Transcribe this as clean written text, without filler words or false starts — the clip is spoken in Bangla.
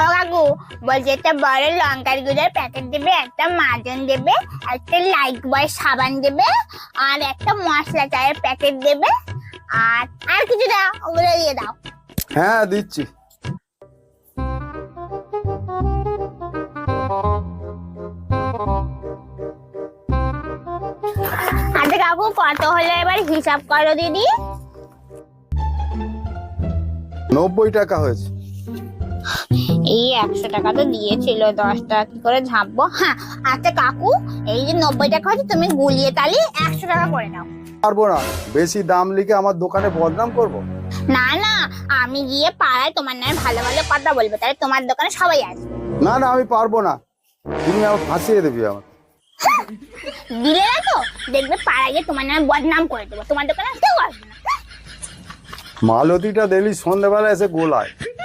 ও কাকু বলছে একটা বড় লঙ্কার গুঁড়োর প্যাকেট দেবে, একটা মাজন দেবে, একটা লাইট বয় সাবান দেবে, আর একটা মশলা চায়ের প্যাকেট দেবে, আর আর কিছু দাও, ওগুলো দিয়ে দাও। হ্যাঁ দিচ্ছি। আচ্ছা কাকু কত হলো এবার হিসাব করো দিদি। 90 টাকা হয়েছে। এই 100 টাকা তো দিয়েছিল, 10 টাকা কি করে ঝাপবো। হ্যাঁ আচ্ছা কাকু, এই যে 90 টাকা হচ্ছে তুমি গুলিয়ে তালি 100 টাকা করে নাও। পারবো না, বেশি দাম লিখে আমার দোকানে বদনাম করব। না না, আমি গিয়ে পাড়ায় তোমার নামে ভালো ভালো কথা বলবো, তাহলে তোমার দোকানে সবাই আসবে। না না, আমি পারবো না, তুমি আমার ফাঁসিয়ে দেবে আমার। দিলে না তো দেখবে পাড়ায় গিয়ে তোমার নামে বদনাম করে দেবো, তোমার দোকানে কেউ আসবে না। মালতীটা দিলি সন্ধ্যাবেলা এসে গোলায়।